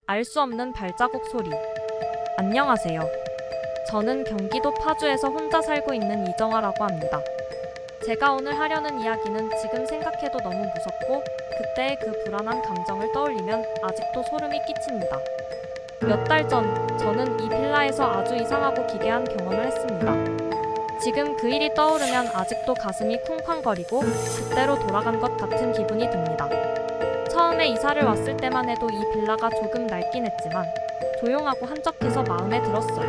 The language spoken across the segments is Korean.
알 수 없는 발자국 소리. 안녕하세요. 저는 경기도 파주에서 혼자 살고 있는 이정아라고 합니다. 제가 오늘 하려는 이야기는 지금 생각해도 너무 무섭고 그때의 그 불안한 감정을 떠올리면 아직도 소름이 끼칩니다. 몇 달 전, 저는 이 빌라에서 아주 이상하고 기괴한 경험을 했습니다. 지금 그 일이 떠오르면 아직도 가슴이 쿵쾅거리고 그때로 돌아간 것 같은 기분이 듭니다. 처음에 이사를 왔을 때만 해도 이 빌라가 조금 낡긴 했지만 조용하고 한적해서 마음에 들었어요.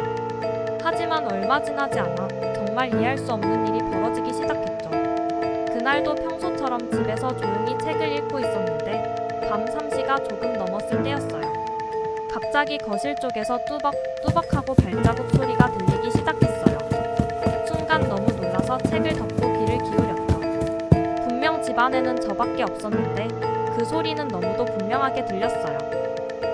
하지만 얼마 지나지 않아 정말 이해할 수 없는 일이 벌어지기 시작했죠. 그날도 평소처럼 집에서 조용히 책을 읽고 있었는데 밤 3시가 조금 넘었을 때였어요. 갑자기 거실 쪽에서 뚜벅뚜벅하고 발자국 소리가 들리기 시작했어요. 순간 너무 놀라서 책을 덮고 귀를 기울였죠. 분명 집 안에는 저밖에 없었는데 그 소리는 너무도 분명하게 들렸어요.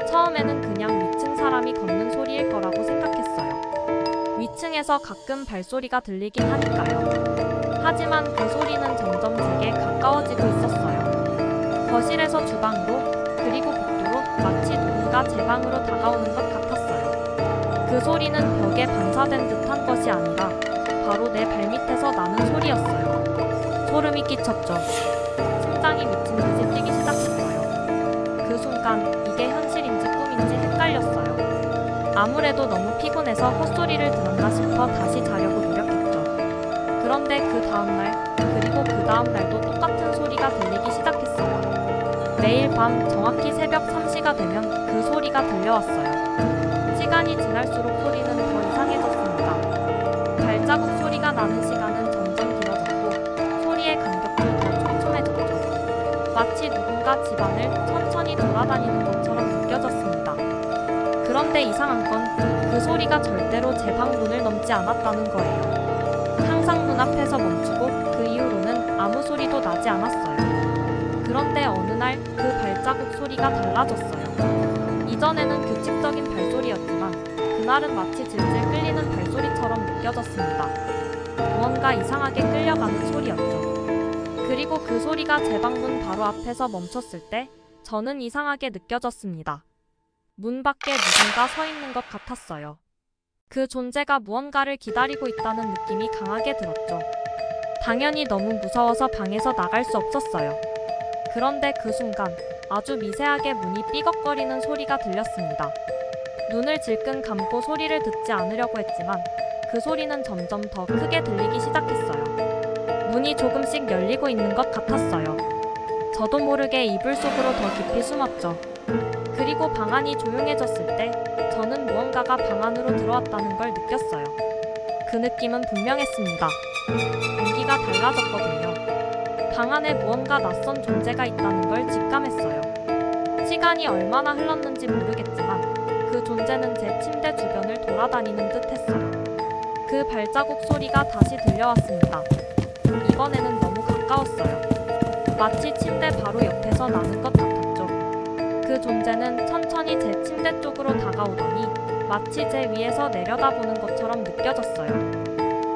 처음에는 그냥 위층 사람이 걷는 소리일 거라고 생각했어요. 위층에서 가끔 발소리가 들리긴 하니까요. 하지만 그 소리는 점점 되게 가까워지고 있었어요. 거실에서 주방으로, 그리고 복도로 마치 누군가 제 방으로 다가오는 것 같았어요. 그 소리는 벽에 반사된 듯한 것이 아니라 바로 내 발밑에서 나는 소리였어요. 소름이 끼쳤죠. 심장이 미친 듯이 뛰기 시작했어요. 그 순간 이게 현실인지 꿈인지 헷갈렸어요. 아무래도 너무 피곤해서 헛소리를 들었나 싶어 다시 자려고 노력했죠. 그런데 그 다음날, 그리고 그 다음날도 똑같은 소리가 들리기 시작했어요. 매일 밤 정확히 새벽 3시가 되면 그 소리가 들려왔어요. 시간이 지날수록 소리는 더 이상해졌습니다. 발자국 소리가 나는 시간은 점점 길어졌고 소리의 간격도 더 촘촘해졌죠. 마치 누군가 집안을 천천히 돌아다니는 것처럼 느껴졌습니다. 그런데 이상한 건 그 소리가 절대로 제 방 문을 넘지 않았다는 거예요. 항상 문 앞에서 멈추고 그 이후로는 아무 소리도 나지 않았어요. 그런데 어느 날 그 발자국 소리가 달라졌어요. 이전에는 규칙적인 발소리였지만 그날은 마치 질질 끌리는 발소리처럼 느껴졌습니다. 무언가 이상하게 끌려가는 소리였죠. 그리고 그 소리가 제 방 문 바로 앞에서 멈췄을 때 저는 이상하게 느껴졌습니다. 문 밖에 누군가 서 있는 것 같았어요. 그 존재가 무언가를 기다리고 있다는 느낌이 강하게 들었죠. 당연히 너무 무서워서 방에서 나갈 수 없었어요. 그런데 그 순간 아주 미세하게 문이 삐걱거리는 소리가 들렸습니다. 눈을 질끈 감고 소리를 듣지 않으려고 했지만 그 소리는 점점 더 크게 들리기 시작했어요. 문이 조금씩 열리고 있는 것 같았어요. 저도 모르게 이불 속으로 더 깊이 숨었죠. 그리고 방 안이 조용해졌을 때 저는 무언가가 방 안으로 들어왔다는 걸 느꼈어요. 그 느낌은 분명했습니다. 공기가 달라졌거든요. 방 안에 무언가 낯선 존재가 있다는 걸 직감했어요. 시간이 얼마나 흘렀는지 모르겠지만 그 존재는 제 침대 주변을 돌아다니는 듯 했어요. 그 발자국 소리가 다시 들려왔습니다. 이번에는 너무 가까웠어요. 마치 침대 바로 옆에서 나는 것 같았죠. 그 존재는 천천히 제 침대 쪽으로 다가오더니 마치 제 위에서 내려다보는 것처럼 느껴졌어요.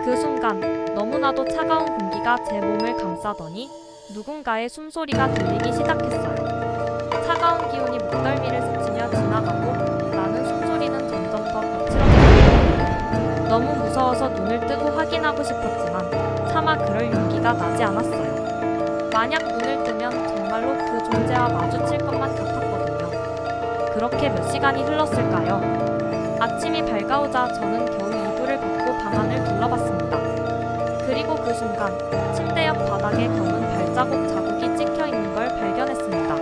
그 순간 너무나도 차가운 공기가 제 몸을 감싸더니 누군가의 숨소리가 들리기 시작했어요. 차가운 기운이 목덜미를 스치며 지나가고 나는 숨소리는 점점 더 거칠어졌어요. 너무 무서워서 눈을 뜨고 확인하고 싶었지만 차마 그럴 용기가 나지 않았어요. 만약 눈을 뜨면 정말로 그 존재와 마주칠 것만 같았거든요. 그렇게 몇 시간이 흘렀을까요? 아침이 밝아오자 저는 겨우 이불을 벗고 방 안을 둘러봤습니다. 그리고 그 순간 침대 옆 바닥에 검은 발자국 자국이 찍혀 있는 걸 발견했습니다.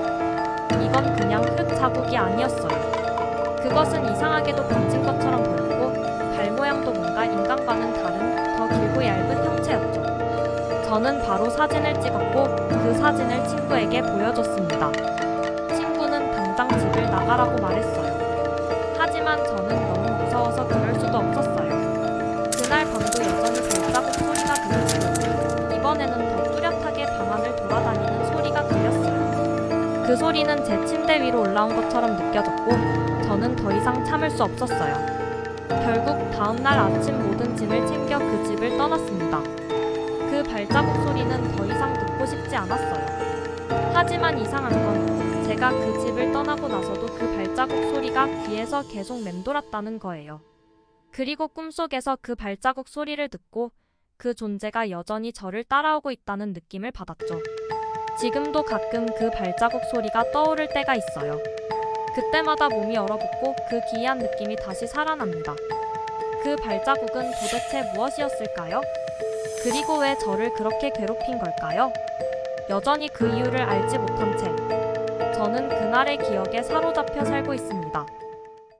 이건 그냥 흙 자국이 아니었어요. 그것은 이상하게도 번진 것처럼 보였고 발 모양도 뭔가 인간과는 다른 더 길고 얇은 형체였죠. 저는 바로 사진을 찍었고 그 사진을 친구에게 보여줬습니다. 친구는 당장 집을 나가라고 말했어요. 하지만 저는 너무 무서워서 그럴 수도 없었어요. 그날 밤도 여전히 발자국 소리가 들렸고 이번에는 더 뚜렷하게 방 안을 돌아다니는 소리가 들렸어요. 그 소리는 제 침대 위로 올라온 것처럼 느껴졌고 저는 더 이상 참을 수 없었어요. 결국 다음날 아침 모든 짐을 챙겨 그 집을 떠났습니다. 그 발자국 소리는 더 이상 듣고 싶지 않았어요. 하지만 이상한 건 제가 그 집을 떠나고 나서도 그 발자국 소리가 귀에서 계속 맴돌았다는 거예요. 그리고 꿈속에서 그 발자국 소리를 듣고 그 존재가 여전히 저를 따라오고 있다는 느낌을 받았죠. 지금도 가끔 그 발자국 소리가 떠오를 때가 있어요. 그때마다 몸이 얼어붙고 그 기이한 느낌이 다시 살아납니다. 그 발자국은 도대체 무엇이었을까요? 그리고 왜 저를 그렇게 괴롭힌 걸까요? 여전히 그 이유를 알지 못한 채 저는 그날의 기억에 사로잡혀 살고 있습니다.